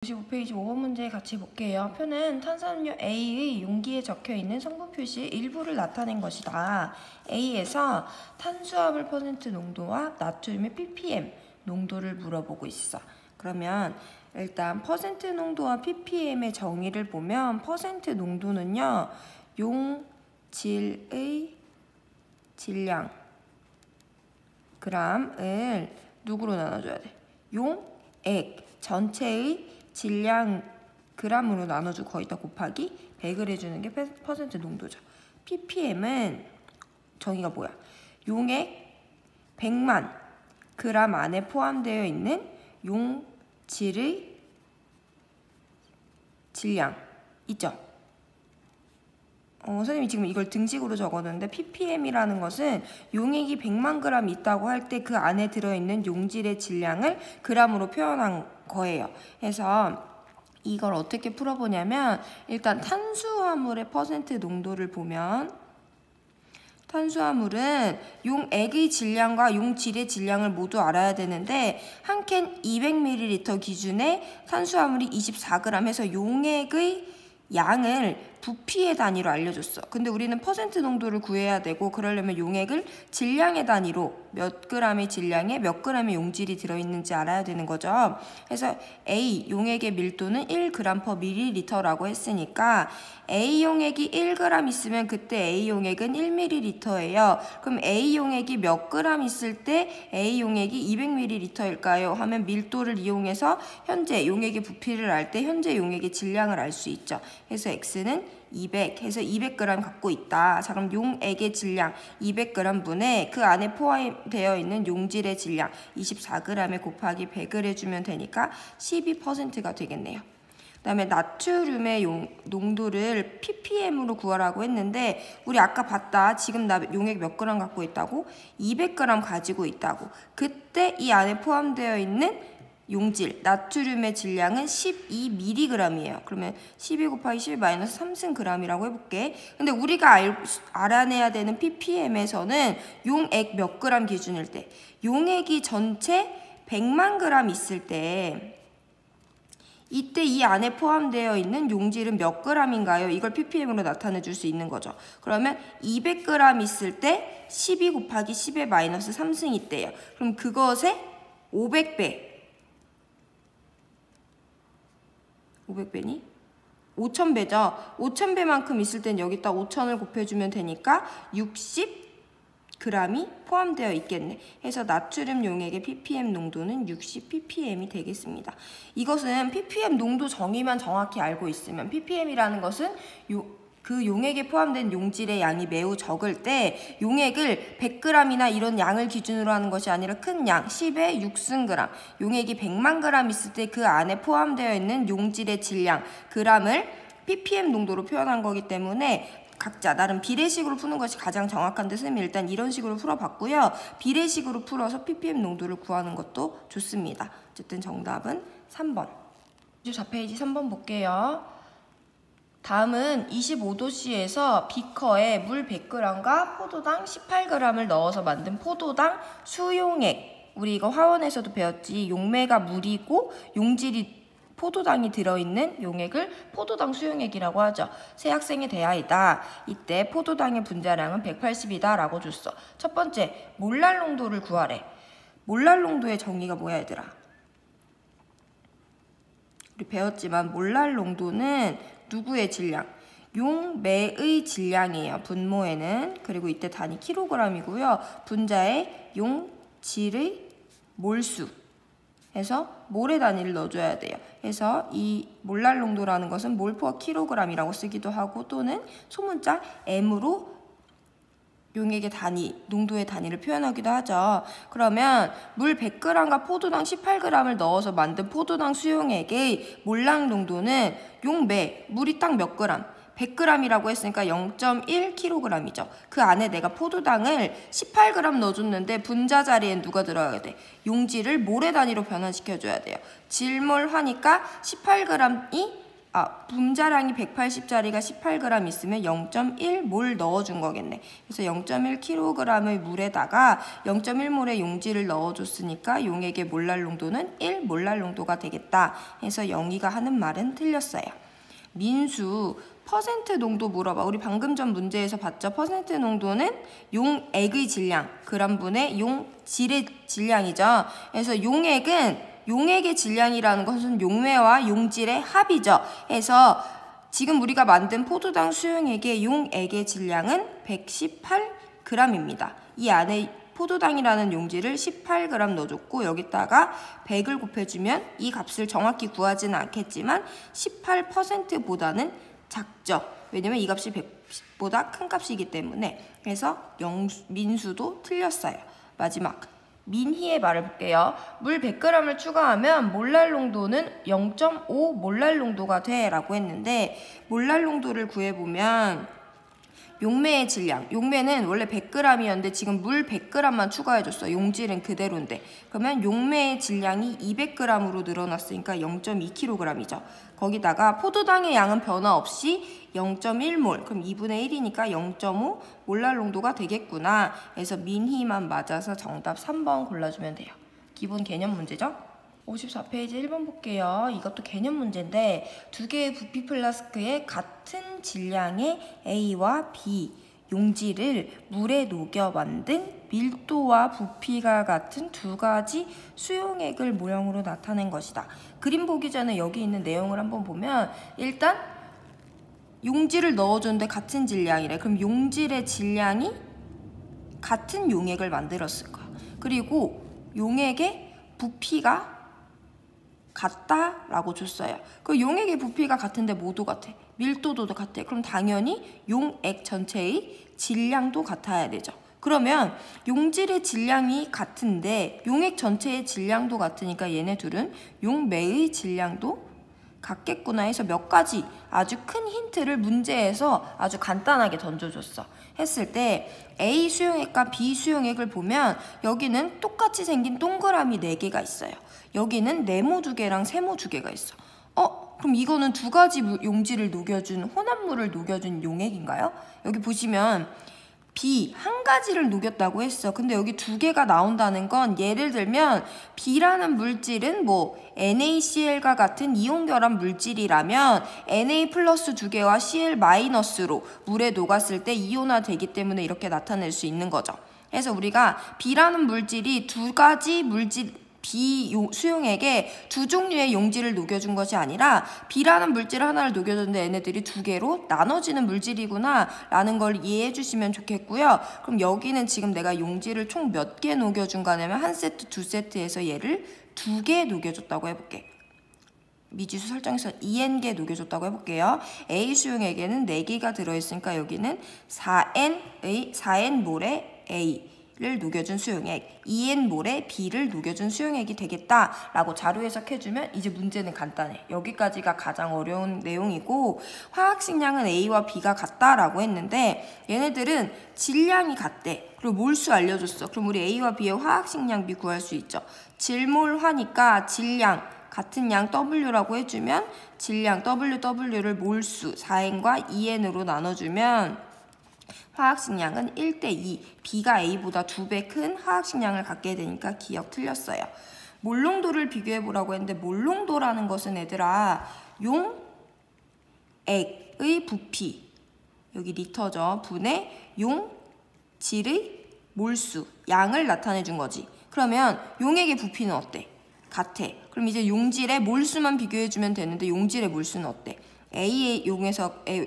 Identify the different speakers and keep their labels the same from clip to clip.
Speaker 1: 55페이지 5번 문제 같이 볼게요. 표는 탄산음료 A의 용기에 적혀있는 성분 표시의 일부를 나타낸 것이다. A에서 탄수화물 퍼센트 농도와 나트륨의 ppm 농도를 물어보고 있어. 그러면 일단 퍼센트 농도와 ppm의 정의를 보면 퍼센트 농도는요, 용질의 질량 g을 누구로 나눠줘야 돼? 용액 전체의 질량 g으로 나눠주고 거기다 곱하기 100을 해주는 게 퍼센트 농도죠. ppm은 정의가 뭐야? 용액 100만 g 안에 포함되어 있는 용질의 질량 있죠? 선생님이 지금 이걸 등식으로 적었는데 ppm이라는 것은 용액이 100만 g 있다고 할 때 그 안에 들어있는 용질의 질량을 g으로 표현한 거예요. 그래서 이걸 어떻게 풀어보냐면 일단 탄수화물의 퍼센트 농도를 보면 탄수화물은 용액의 질량과 용질의 질량을 모두 알아야 되는데 한 캔 200ml 기준에 탄수화물이 24g 해서 용액의 양을 부피의 단위로 알려줬어. 근데 우리는 퍼센트 농도를 구해야 되고 그러려면 용액을 질량의 단위로 몇 g의 질량에 몇 g의 용질이 들어있는지 알아야 되는 거죠. 그래서 A 용액의 밀도는 1g/ml라고 했으니까 A 용액이 1g 있으면 그때 A 용액은 1ml예요. 그럼 A 용액이 몇 g 있을 때 A 용액이 200ml일까요? 하면 밀도를 이용해서 현재 용액의 부피를 알 때 현재 용액의 질량을 알 수 있죠. 그래서 X는 200 해서 200g 갖고 있다. 자, 그럼 용액의 질량 200g 분에 그 안에 포함되어 있는 용질의 질량 24g에 곱하기 100을 해주면 되니까 12%가 되겠네요. 그 다음에 나트륨의 농도를 ppm으로 구하라고 했는데 우리 아까 봤다. 지금 나 용액 몇 g 갖고 있다고? 200g 가지고 있다고. 그때 이 안에 포함되어 있는 용질, 나트륨의 질량은 12mg이에요. 그러면 12 곱하기 12 마이너스 3승g이라고 해볼게. 근데 우리가 알아내야 되는 ppm에서는 용액 몇 g 기준일 때 용액이 전체 100만 g 있을 때 이때 이 안에 포함되어 있는 용질은 몇 g인가요? 이걸 ppm으로 나타내 줄 수 있는 거죠. 그러면 200g 있을 때 12 ppm 10의 마이너스 3승이 있대요. 그럼 그것의 500배 500배니? 5000배죠. 5000배만큼 있을 땐 여기다 5000을 곱해주면 되니까 60g이 포함되어 있겠네. 해서 나트륨 용액의 ppm 농도는 60ppm이 되겠습니다. 이것은 ppm 농도 정의만 정확히 알고 있으면 ppm이라는 것은 그 용액에 포함된 용질의 양이 매우 적을 때 용액을 100g이나 이런 양을 기준으로 하는 것이 아니라 큰 양 10의 6승g 용액이 100만 g 있을 때 그 안에 포함되어 있는 용질의 질량 g을 ppm 농도로 표현한 거기 때문에 각자 나름 비례식으로 푸는 것이 가장 정확한데 선생님이 일단 이런 식으로 풀어봤고요. 비례식으로 풀어서 ppm 농도를 구하는 것도 좋습니다. 어쨌든 정답은 3번. 24페이지 3번 볼게요. 다음은 25도씨에서 비커에 물 100g과 포도당 18g을 넣어서 만든 포도당 수용액. 우리 이거 화원에서도 배웠지. 용매가 물이고 용질이 포도당이 들어있는 용액을 포도당 수용액이라고 하죠. 새 학생의 대하이다. 이때 포도당의 분자량은 180이다 라고 줬어. 첫 번째, 몰랄 농도를 구하래. 몰랄 농도의 정의가 뭐야 얘들아? 우리 배웠지만 몰랄 농도는 누구의 질량? 용매의 질량이에요. 분모에는. 그리고 이때 단위 킬로그램이고요. 분자에 용질의 몰수 해서 몰의 단위를 넣어줘야 돼요. 해서 이 몰랄 농도라는 것은 몰/킬로그램이라고 쓰기도 하고 또는 소문자 m으로 용액의 단위, 농도의 단위를 표현하기도 하죠. 그러면 물 100g과 포도당 18g을 넣어서 만든 포도당 수용액의 몰랄 농도는 용매, 물이 딱 몇 g? 100g이라고 했으니까 0.1kg이죠. 그 안에 내가 포도당을 18g 넣어줬는데 분자 자리엔 누가 들어가야 돼? 용질을 몰의 단위로 변환시켜줘야 돼요. 질몰 하니까 18g이 분자량이 180짜리가 18g 있으면 0.1몰 넣어준 거겠네. 그래서 0.1kg의 물에다가 0.1몰의 용지를 넣어줬으니까 용액의 몰랄 농도는 1몰랄 농도가 되겠다. 해서 영희가 하는 말은 틀렸어요. 민수 퍼센트 농도 물어봐. 우리 방금 전 문제에서 봤죠? 퍼센트 농도는 용액의 질량, g분의 용질의 질량이죠. 그래서 용액의 질량이라는 것은 용매와 용질의 합이죠. 해서 지금 우리가 만든 포도당 수용액의 용액의 질량은 118g입니다. 이 안에 포도당이라는 용질을 18g 넣어줬고 여기다가 100을 곱해주면 이 값을 정확히 구하지는 않겠지만 18%보다는 작죠. 왜냐면 이 값이 100보다 큰 값이기 때문에. 그래서 민수도 틀렸어요. 마지막 민희의 말을 볼게요. 물 100g을 추가하면 몰랄 농도는 0.5 몰랄 농도가 돼 라고 했는데 몰랄 농도를 구해보면 용매의 질량, 용매는 원래 100g이었는데 지금 물 100g만 추가해줬어. 용질은 그대로인데 그러면 용매의 질량이 200g으로 늘어났으니까 0.2kg이죠. 거기다가 포도당의 양은 변화 없이 0.1몰, 그럼 2분의 1이니까 0.5 몰랄 농도가 되겠구나. 그래서 민희만 맞아서 정답 3번 골라주면 돼요. 기본 개념 문제죠? 54페이지 1번 볼게요. 이것도 개념 문제인데 두 개의 부피 플라스크에 같은 질량의 A와 B 용지를 물에 녹여 만든 밀도와 부피가 같은 두 가지 수용액을 모형으로 나타낸 것이다. 그림 보기 전에 여기 있는 내용을 한번 보면 일단 용지를 넣어줬는데 같은 질량이래. 그럼 용질의 질량이 같은 용액을 만들었을 거야. 그리고 용액의 부피가 같다라고 줬어요. 그 용액의 부피가 같은데 뭐도 같아? 밀도도 같아. 그럼 당연히 용액 전체의 질량도 같아야 되죠. 그러면 용질의 질량이 같은데 용액 전체의 질량도 같으니까 얘네 둘은 용매의 질량도 같겠구나 해서 몇 가지 아주 큰 힌트를 문제에서 아주 간단하게 던져줬어. 했을 때 A 수용액과 B 수용액을 보면 여기는 똑같이 생긴 동그라미 4개가 있어요. 여기는 네모 2개랑 세모 2개가 있어. 그럼 이거는 두 가지 용질을 녹여준 혼합물을 녹여준 용액인가요? 여기 보시면 B 한 가지를 녹였다고 했어. 근데 여기 2개가 나온다는 건 예를 들면 B라는 물질은 뭐 NaCl과 같은 이온 결합 물질이라면 Na 플러스 2개와 Cl 마이너스로 물에 녹았을 때 이온화되기 때문에 이렇게 나타낼 수 있는 거죠. 그래서 우리가 B라는 물질이 두 가지 B 수용액에 두 종류의 용질을 녹여준 것이 아니라 B라는 물질 하나를 녹여줬는데 얘네들이 2개로 나눠지는 물질이구나 라는 걸 이해해 주시면 좋겠고요. 그럼 여기는 지금 내가 용질을 총 몇 개 녹여준 거냐면 한 세트, 두 세트에서 얘를 2개 녹여줬다고 해볼게. 미지수 설정에서 2n개 녹여줬다고 해볼게요. A 수용액에는 4개가 들어있으니까 여기는 4n몰의 A를 녹여준 수용액, 2n몰의 B를 녹여준 수용액이 되겠다라고 자료 해석해주면 이제 문제는 간단해. 여기까지가 가장 어려운 내용이고 화학식량은 A와 B가 같다라고 했는데 얘네들은 질량이 같대. 그리고 몰수 알려줬어. 그럼 우리 A와 B의 화학식량비 구할 수 있죠. 질몰화니까 질량 같은 양 W라고 해주면 질량 WW를 몰수 4n과 2n으로 나눠주면 화학식량은 1:2, B가 A보다 2배 큰 화학식량을 갖게 되니까 기억 틀렸어요. 몰농도를 비교해보라고 했는데 몰농도라는 것은 얘들아 용액의 부피, 여기 리터죠. 분의 용질의 몰수, 양을 나타내준 거지. 그러면 용액의 부피는 어때? 같아. 그럼 이제 용질의 몰수만 비교해주면 되는데 용질의 몰수는 어때? A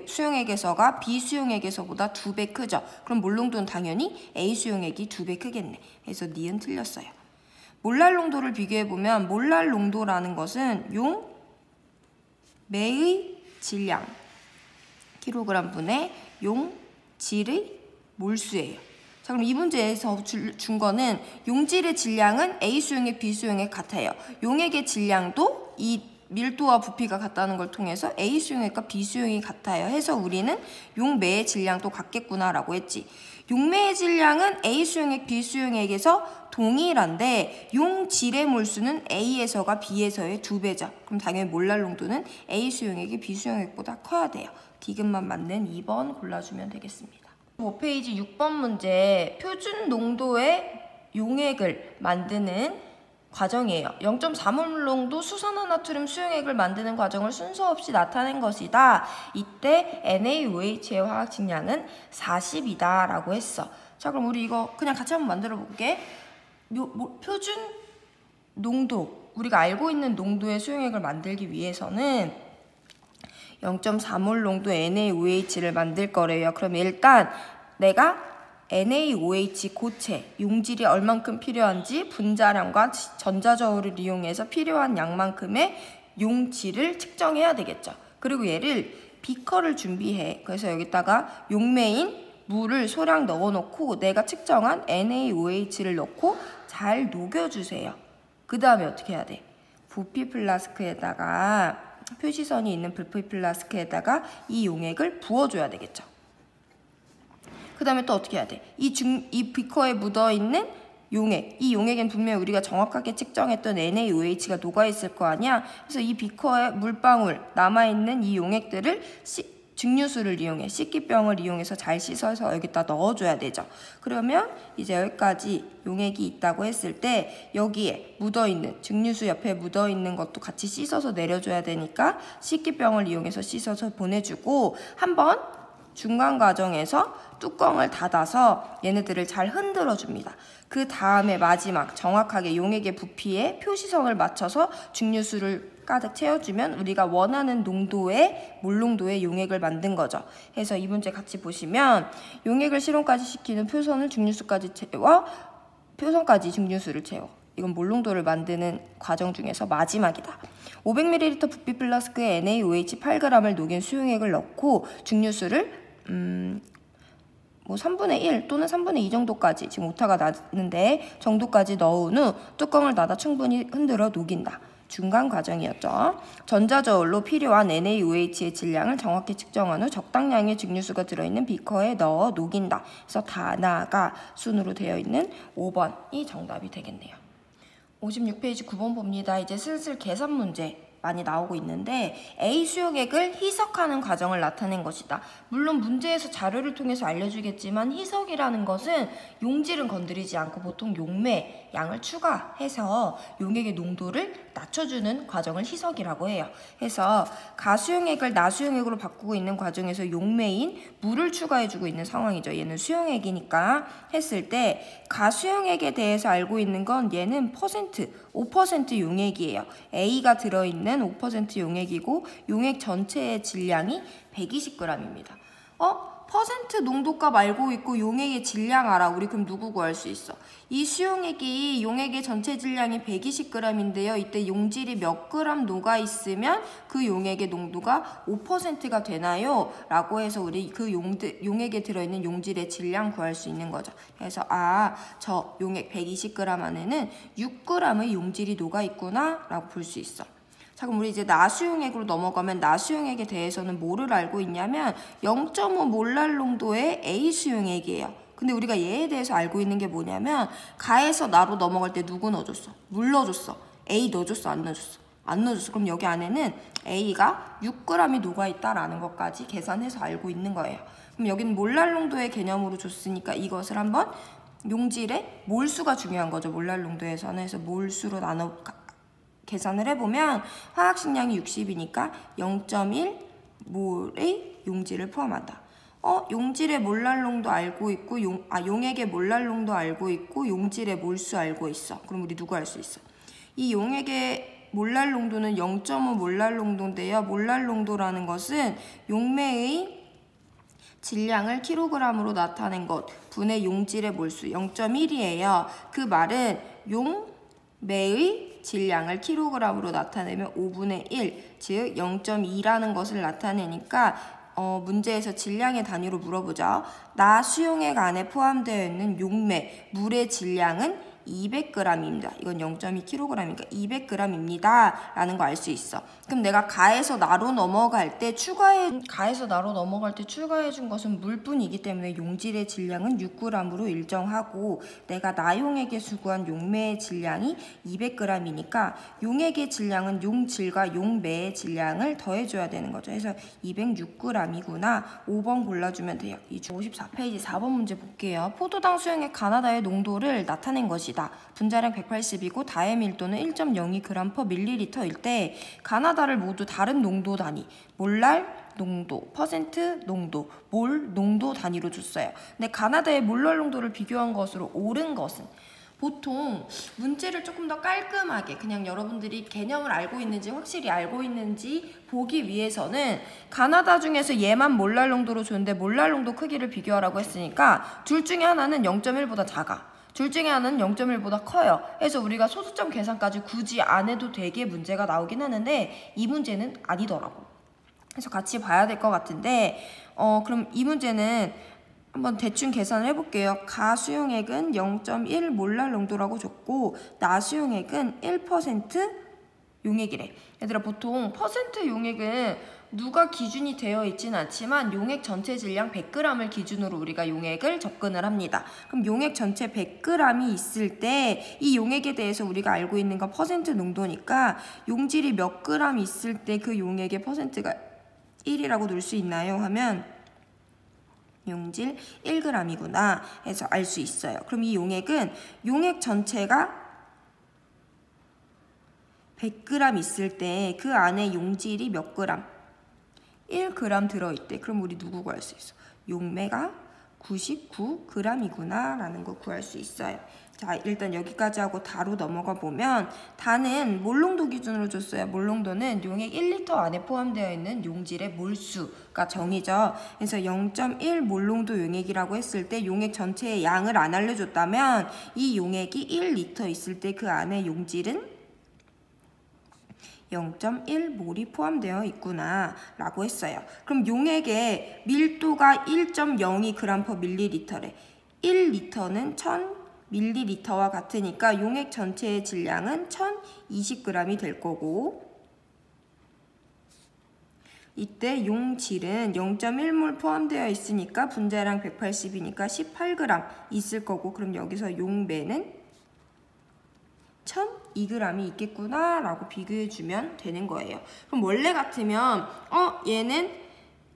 Speaker 1: 수용액에서가 B 수용액에서보다 2배 크죠. 그럼 몰농도는 당연히 A 수용액이 2배 크겠네. 그래서 니은 틀렸어요. 몰랄 농도를 비교해보면 몰랄 농도라는 것은 용매의 질량 kg 분의 용질의 몰수예요. 자, 그럼 이 문제에서 준 거는 용질의 질량은 A 수용액, B 수용액 같아요. 용액의 질량도 이 밀도와 부피가 같다는 걸 통해서 A 수용액과 B 수용액이 같아요. 해서 우리는 용매의 질량도 같겠구나라고 했지. 용매의 질량은 A 수용액, B 수용액에서 동일한데 용질의 몰수는 A에서가 B에서의 2배죠. 그럼 당연히 몰랄 농도는 A 수용액이 B 수용액보다 커야 돼요. 디귿만 맞는 2번 골라주면 되겠습니다. 5페이지 6번 문제, 표준 농도의 용액을 만드는 과정이에요. 0.3몰 농도 수산화나트륨 수용액을 만드는 과정을 순서 없이 나타낸 것이다. 이때 NaOH의 화학 질량은 40이다 라고 했어. 자, 그럼 우리 이거 그냥 같이 한번 만들어 볼게. 표준 농도, 우리가 알고 있는 농도의 수용액을 만들기 위해서는 0.4몰 농도의 NaOH를 만들 거래요. 그럼 일단 내가 NaOH 고체, 용질이 얼만큼 필요한지 분자량과 전자저울을 이용해서 필요한 양만큼의 용질을 측정해야 되겠죠. 그리고 얘를 비커를 준비해. 그래서 여기다가 용매인 물을 소량 넣어놓고 내가 측정한 NaOH를 넣고 잘 녹여주세요. 그 다음에 어떻게 해야 돼? 부피 플라스크에다가, 표시선이 있는 부피 플라스크에다가 이 용액을 부어줘야 되겠죠. 그 다음에 또 어떻게 해야 돼? 이 비커에 묻어있는 용액, 이 용액엔 분명히 우리가 정확하게 측정했던 NaOH가 녹아있을 거 아니야? 그래서 이 비커에 물방울 남아있는 이 용액들을 증류수를 이용해, 씻기병을 이용해서 잘 씻어서 여기다 넣어줘야 되죠. 그러면 이제 여기까지 용액이 있다고 했을 때 여기에 묻어있는, 증류수 옆에 묻어있는 것도 같이 씻어서 내려줘야 되니까 씻기병을 이용해서 씻어서 보내주고, 한번 중간 과정에서 뚜껑을 닫아서 얘네들을 잘 흔들어 줍니다. 그 다음에 마지막 정확하게 용액의 부피에 표시선을 맞춰서 증류수를 가득 채워주면 우리가 원하는 농도의 몰농도의 용액을 만든 거죠. 그래서 이 문제 같이 보시면 용액을 실온까지 시키는 표선을 증류수까지 채워, 표선까지 증류수를 채워. 이건 몰농도를 만드는 과정 중에서 마지막이다. 500ml 부피 플라스크에 NaOH 8g을 녹인 수용액을 넣고 증류수를 3분의 1 또는 3분의 2 정도까지, 지금 오타가 났는데 정도까지 넣은 후 뚜껑을 닫아 충분히 흔들어 녹인다. 중간 과정이었죠. 전자저울로 필요한 NaOH의 질량을 정확히 측정한 후 적당량의 증류수가 들어있는 비커에 넣어 녹인다. 그래서 다나가 순으로 되어 있는 5번이 정답이 되겠네요. 56페이지 9번 봅니다. 이제 슬슬 계산 문제 많이 나오고 있는데 A 수용액을 희석하는 과정을 나타낸 것이다. 물론 문제에서 자료를 통해서 알려주겠지만 희석이라는 것은 용질은 건드리지 않고 보통 용매 양을 추가해서 용액의 농도를 낮춰주는 과정을 희석이라고 해요. 그래서 가수용액을 나수용액으로 바꾸고 있는 과정에서 용매인 물을 추가해주고 있는 상황이죠. 얘는 수용액이니까 했을 때 가수용액에 대해서 알고 있는 건 얘는 5% 용액이에요. A가 들어있는 5% 용액이고 용액 전체의 질량이 120g입니다. 퍼센트 농도값 알고 있고 용액의 질량 알아. 우리 그럼 누구 구할 수 있어? 이 수용액이 용액의 전체 질량이 120g인데요. 이때 용질이 몇 그램 녹아 있으면 그 용액의 농도가 5%가 되나요? 라고 해서 우리 그 용액에 들어있는 용질의 질량 구할 수 있는 거죠. 그래서 저 용액 120g 안에는 6g의 용질이 녹아 있구나 라고 볼 수 있어. 자, 그럼 우리 이제 나수용액으로 넘어가면 나수용액에 대해서는 뭐를 알고 있냐면 0.5 몰랄 농도의 A 수용액이에요. 근데 우리가 얘에 대해서 알고 있는 게 뭐냐면 가에서 나로 넘어갈 때 누구 넣어줬어? 물 넣어줬어. A 넣어줬어? 안 넣어줬어? 안 넣어줬어. 그럼 여기 안에는 A가 6g이 녹아있다라는 것까지 계산해서 알고 있는 거예요. 그럼 여기는 몰랄 농도의 개념으로 줬으니까 이것을 한번 용질의 몰수가 중요한 거죠. 몰랄 농도에서는. 그래서 몰수로 나눠 계산을 해보면 화학식량이 60이니까 0.1몰의 용질을 포함한다. 용질의 몰랄농도 알고 있고 용액의 몰랄농도 알고 있고 용질의 몰수 알고 있어. 그럼 우리 누구 알 수 있어? 이 용액의 몰랄농도는 0.5 몰랄농도인데요. 몰랄농도라는 것은 용매의 질량을 킬로그램으로 나타낸 것 분의 용질의 몰수 0.1이에요. 그 말은 용매의 질량을 킬로그램으로 나타내면 5분의 1, 즉 0.2라는 것을 나타내니까 문제에서 질량의 단위로 물어보죠. 나수용액 안에 포함되어 있는 용매, 물의 질량은 200g입니다. 이건 0.2kg이니까 200g입니다. 라는 거 알 수 있어. 그럼 내가 가에서 나로 넘어갈 때 추가해 준 것은 물뿐이기 때문에 용질의 질량은 6g으로 일정하고 내가 나용액에 수거한 용매의 질량이 200g이니까 용액의 질량은 용질과 용매의 질량을 더해줘야 되는 거죠. 그래서 206g이구나. 5번 골라주면 돼요. 54페이지 4번 문제 볼게요. 포도당 수용액 가나다의 농도를 나타낸 것이다. 분자량 180이고 다의 밀도는 1.02g/ml일 때 가나다를 모두 다른 농도 단위, 몰랄 농도, 퍼센트 농도, 몰 농도 단위로 줬어요. 근데 가나다의 몰랄 농도를 비교한 것으로 옳은 것은 보통 문제를 조금 더 깔끔하게 그냥 여러분들이 개념을 알고 있는지 확실히 알고 있는지 보기 위해서는 가나다 중에서 얘만 몰랄 농도로 줬는데 몰랄 농도 크기를 비교하라고 했으니까 둘 중에 하나는 0.1보다 작아. 둘 중에 하나는 0.1보다 커요. 그래서 우리가 소수점 계산까지 굳이 안 해도 되게 문제가 나오긴 하는데 이 문제는 아니더라고. 그래서 같이 봐야 될 것 같은데 그럼 이 문제는 한번 대충 계산을 해볼게요. 가 수용액은 0.1 몰랄 농도라고 줬고 나 수용액은 1% 용액이래. 얘들아 보통 퍼센트 용액은 누가 기준이 되어 있지는 않지만 용액 전체 질량 100g을 기준으로 우리가 용액을 접근을 합니다. 그럼 용액 전체 100g이 있을 때 이 용액에 대해서 우리가 알고 있는 건 퍼센트 농도니까 용질이 몇 g 있을 때 그 용액의 퍼센트가 1이라고 놓을 수 있나요? 하면 용질 1g이구나 해서 알 수 있어요. 그럼 이 용액은 용액 전체가 100g 있을 때 그 안에 용질이 몇 g? 1g 들어있대. 그럼 우리 누구 구할 수 있어? 용매가 99g이구나 라는 거 구할 수 있어요. 자, 일단 여기까지 하고 다로 넘어가 보면 다는 몰농도 기준으로 줬어요. 몰농도는 용액 1리터 안에 포함되어 있는 용질의 몰수가 정의죠. 그래서 0.1 몰농도 용액이라고 했을 때 용액 전체의 양을 안 알려줬다면 이 용액이 1리터 있을 때 그 안에 용질은 0.1몰이 포함되어 있구나 라고 했어요. 그럼 용액의 밀도가 1.02g/ml래. 1리터는 1000ml와 같으니까 용액 전체의 질량은 1020g이 될 거고 이때 용질은 0.1몰 포함되어 있으니까 분자량 180이니까 18g 있을 거고 그럼 여기서 용매는 1002g이 있겠구나 라고 비교해주면 되는 거예요. 그럼 원래 같으면 얘는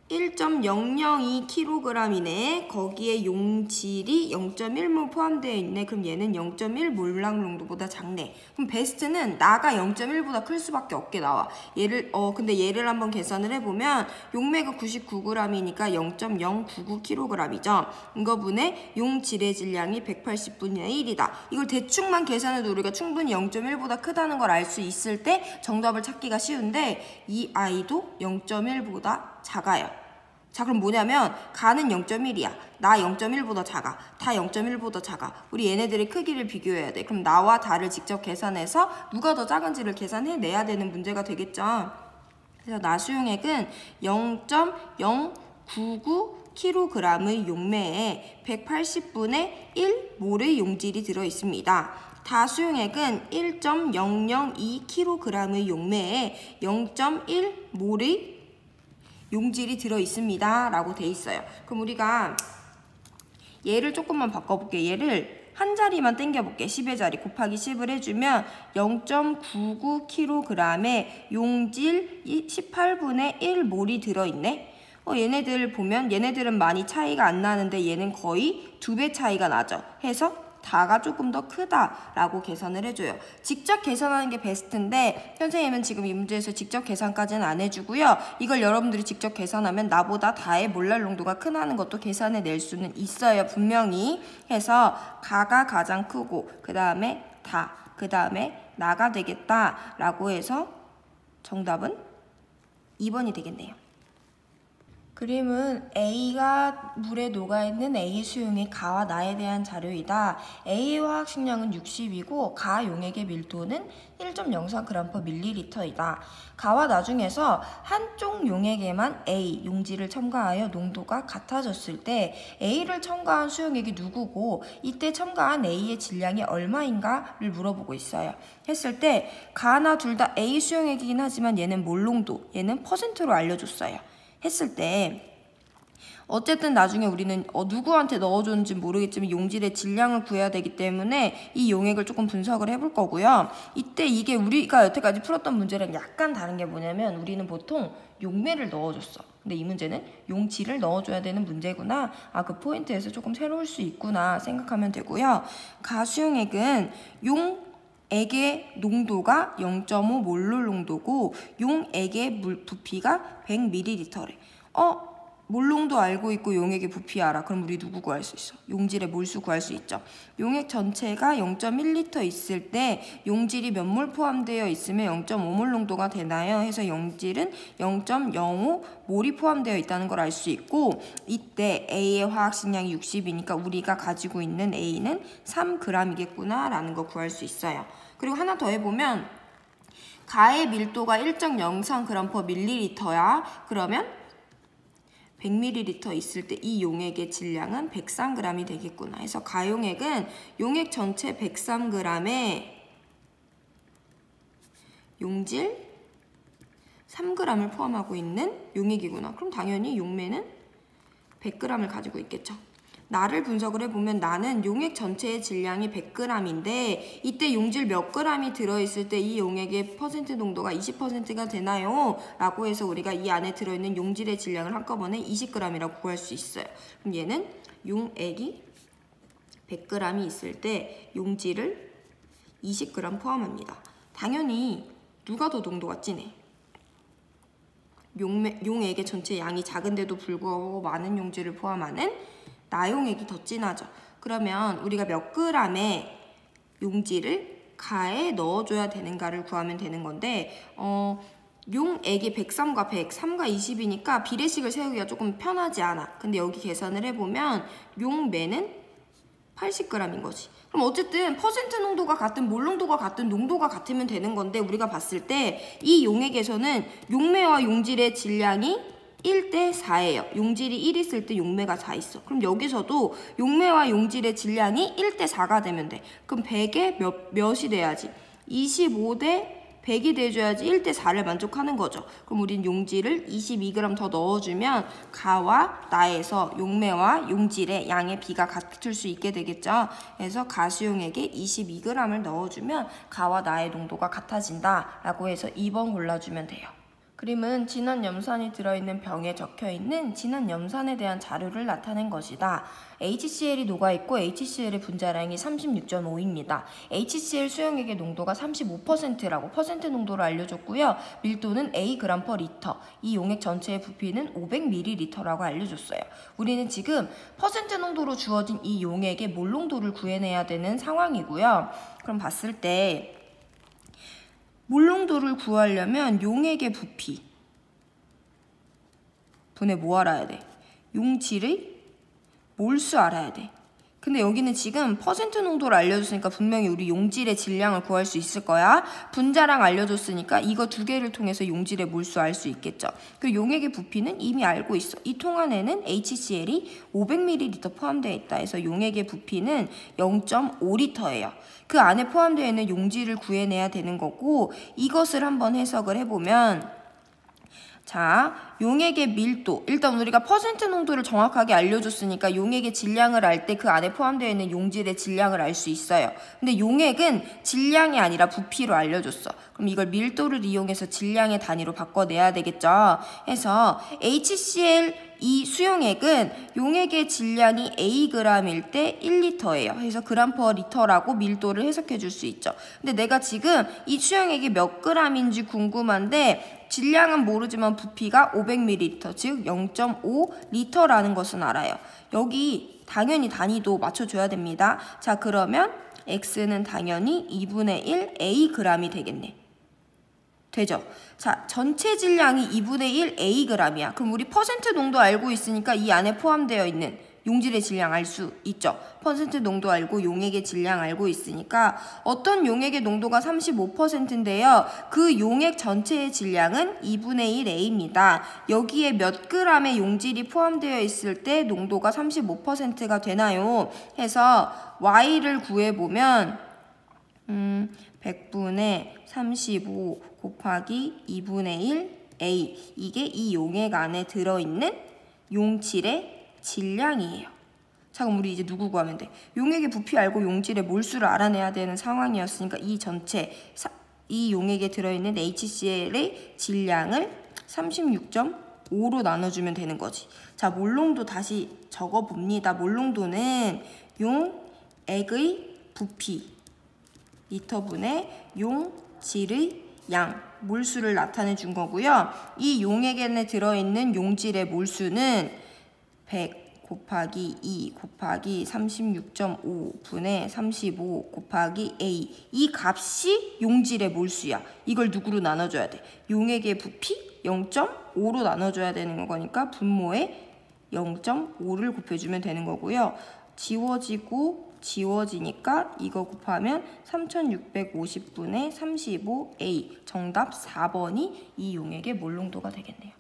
Speaker 1: 1.002kg이네. 거기에 용질이 0.1몰 포함되어 있네. 그럼 얘는 0.1 몰랑 농도보다 작네. 그럼 베스트는 나가 0.1보다 클 수밖에 없게 나와. 근데 얘를 한번 계산을 해보면 용매가 99g이니까 0.099kg이죠. 이거분의 용질의 질량이 180분의 1이다. 이걸 대충만 계산해도 우리가 충분히 0.1보다 크다는 걸 알 수 있을 때 정답을 찾기가 쉬운데 이 아이도 0.1보다 작아요. 자, 그럼 뭐냐면 가는 0.1이야. 나 0.1보다 작아. 다 0.1보다 작아. 우리 얘네들의 크기를 비교해야 돼. 그럼 나와 다를 직접 계산해서 누가 더 작은지를 계산해내야 되는 문제가 되겠죠. 그래서 나 수용액은 0.099kg의 용매에 180분의 1몰의 용질이 들어있습니다. 다 수용액은 1.002kg의 용매에 0.1몰의 용질이 들어있습니다 라고 돼 있어요. 그럼 우리가 얘를 조금만 바꿔볼게. 얘를 한 자리만 땡겨볼게. 10의 자리 곱하기 10을 해주면 0.99kg에 용질 18분의 1몰이 들어있네. 얘네들 보면 얘네들은 많이 차이가 안 나는데 얘는 거의 2배 차이가 나죠. 해서 다가 조금 더 크다라고 계산을 해줘요. 직접 계산하는 게 베스트인데 선생님은 지금 이 문제에서 직접 계산까지는 안 해주고요. 이걸 여러분들이 직접 계산하면 나보다 다의 몰랄 농도가 크다는 것도 계산해낼 수는 있어요. 분명히. 해서 가가 가장 크고 그 다음에 다, 그 다음에 나가 되겠다라고 해서 정답은 2번이 되겠네요. 그림은 A가 물에 녹아있는 A 수용의 가와 나에 대한 자료이다. A의 화학식량은 60이고 가 용액의 밀도는 1.03g/ml이다. 가와 나 중에서 한쪽 용액에만 A 용질을 첨가하여 농도가 같아졌을 때 A를 첨가한 수용액이 누구고 이때 첨가한 A의 질량이 얼마인가를 물어보고 있어요. 했을 때 가나 둘 다 A 수용액이긴 하지만 얘는 몰농도, 얘는 퍼센트로 알려줬어요. 했을 때 어쨌든 나중에 우리는 누구한테 넣어줬는지 모르겠지만 용질의 질량을 구해야 되기 때문에 이 용액을 조금 분석을 해볼 거고요. 이때 이게 우리가 여태까지 풀었던 문제랑 약간 다른 게 뭐냐면 우리는 보통 용매를 넣어줬어. 근데 이 문제는 용질을 넣어줘야 되는 문제구나. 그 포인트에서 조금 새로울 수 있구나 생각하면 되고요. 가수용액은 용액의 농도가 0.5몰 농도고 용액의 부피가 100ml래. 몰농도 알고 있고 용액의 부피 알아. 그럼 우리 누구 구할 수 있어? 용질의 몰수 구할 수 있죠. 용액 전체가 0.1L 있을 때 용질이 몇 몰 포함되어 있으면 0.5몰 농도가 되나요? 해서 용질은 0.05몰이 포함되어 있다는 걸 알 수 있고 이때 A의 화학식량이 60이니까 우리가 가지고 있는 A는 3g이겠구나 라는 거 구할 수 있어요. 그리고 하나 더 해보면 가의 밀도가 1.03g/ml야. 그러면 100ml 있을 때 이 용액의 질량은 103g이 되겠구나. 해서 가용액은 용액 전체 103g에 용질 3g을 포함하고 있는 용액이구나. 그럼 당연히 용매는 100g을 가지고 있겠죠. 나를 분석을 해보면 나는 용액 전체의 질량이 100g인데 이때 용질 몇 g이 들어있을 때 이 용액의 퍼센트 농도가 20%가 되나요? 라고 해서 우리가 이 안에 들어있는 용질의 질량을 한꺼번에 20g이라고 구할 수 있어요. 그럼 얘는 용액이 100g이 있을 때 용질을 20g 포함합니다. 당연히 누가 더 농도가 진해? 용액의 전체 양이 작은데도 불구하고 많은 용질을 포함하는 나용액이 더 진하죠. 그러면 우리가 몇 g의 용질을 가에 넣어줘야 되는가를 구하면 되는 건데 용액이 103과 100, 3과 20이니까 비례식을 세우기가 조금 편하지 않아. 근데 여기 계산을 해보면 용매는 80g인 거지. 그럼 어쨌든 퍼센트 농도가 같든 몰 농도가 같든 농도가 같으면 되는 건데 우리가 봤을 때 이 용액에서는 용매와 용질의 질량이 1대4예요. 용질이 1 있을 때 용매가 4 있어. 그럼 여기서도 용매와 용질의 질량이 1대4가 되면 돼. 그럼 100에 몇이 돼야지? 25대 100이 돼줘야지 1대4를 만족하는 거죠. 그럼 우린 용질을 22g 더 넣어주면 가와 나에서 용매와 용질의 양의 비가 같을 수 있게 되겠죠. 그래서 가수용액에 22g을 넣어주면 가와 나의 농도가 같아진다 라고 해서 2번 골라주면 돼요. 그림은 진한 염산이 들어있는 병에 적혀있는 진한 염산에 대한 자료를 나타낸 것이다. HCl이 녹아있고 HCl의 분자량이 36.5입니다. HCl 수용액의 농도가 35%라고 퍼센트 농도를 알려줬고요. 밀도는 A g/L, 이 용액 전체의 부피는 500ml라고 알려줬어요. 우리는 지금 퍼센트 농도로 주어진 이 용액의 몰 농도를 구해내야 되는 상황이고요. 그럼 봤을 때 몰 농도를 구하려면 용액의 부피 분해 뭐 알아야 돼? 용질의 몰수 알아야 돼. 근데 여기는 지금 퍼센트 농도를 알려줬으니까 분명히 우리 용질의 질량을 구할 수 있을 거야. 분자량 알려줬으니까 이거 두 개를 통해서 용질의 몰수 알 수 있겠죠. 그리고 용액의 부피는 이미 알고 있어. 이 통 안에는 HCl이 500ml 포함되어 있다 해서 용액의 부피는 0.5L예요. 그 안에 포함되어 있는 용질을 구해내야 되는 거고 이것을 한번 해석을 해보면 자, 용액의 밀도. 일단 우리가 퍼센트 농도를 정확하게 알려줬으니까 용액의 질량을 알 때 그 안에 포함되어 있는 용질의 질량을 알 수 있어요. 근데 용액은 질량이 아니라 부피로 알려줬어. 그럼 이걸 밀도를 이용해서 질량의 단위로 바꿔내야 되겠죠. 해서 HCl 이 수용액은 용액의 질량이 Ag일 때 1L예요. 그래서 g/L라고 밀도를 해석해 줄 수 있죠. 근데 내가 지금 이 수용액이 몇 g인지 궁금한데 질량은 모르지만 부피가 500ml, 즉 0.5L라는 것은 알아요. 여기 당연히 단위도 맞춰줘야 됩니다. 자, 그러면 X는 당연히 2분의 1 Ag이 되겠네. 되죠? 자, 전체 질량이 2분의 1 Ag이야. 그럼 우리 퍼센트 농도 알고 있으니까 이 안에 포함되어 있는 용질의 질량 알 수 있죠? 퍼센트 농도 알고 용액의 질량 알고 있으니까 어떤 용액의 농도가 35%인데요. 그 용액 전체의 질량은 2분의 1 A입니다. 여기에 몇 g의 용질이 포함되어 있을 때 농도가 35%가 되나요? 해서 Y를 구해보면 100분의 35 곱하기 2분의 1 A, 이게 이 용액 안에 들어있는 용질의 질량이에요. 자, 그럼 우리 이제 누구 구하면 돼? 용액의 부피 알고 용질의 몰수를 알아내야 되는 상황이었으니까 이 전체, 이 용액에 들어있는 HCl의 질량을 36.5로 나눠주면 되는 거지. 자, 몰농도 다시 적어봅니다. 몰농도는 용액의 부피 리터분의 용질의 양, 몰수를 나타내 준 거고요. 이 용액에 들어있는 용질의 몰수는 100 곱하기 2 곱하기 36.5분의 35 곱하기 A, 이 값이 용질의 몰수야. 이걸 누구로 나눠줘야 돼? 용액의 부피 0.5로 나눠줘야 되는 거니까 분모에 0.5를 곱해주면 되는 거고요. 지워지니까 이거 곱하면 3650분의 35A, 정답 4번이 이 용액의 몰농도가 되겠네요.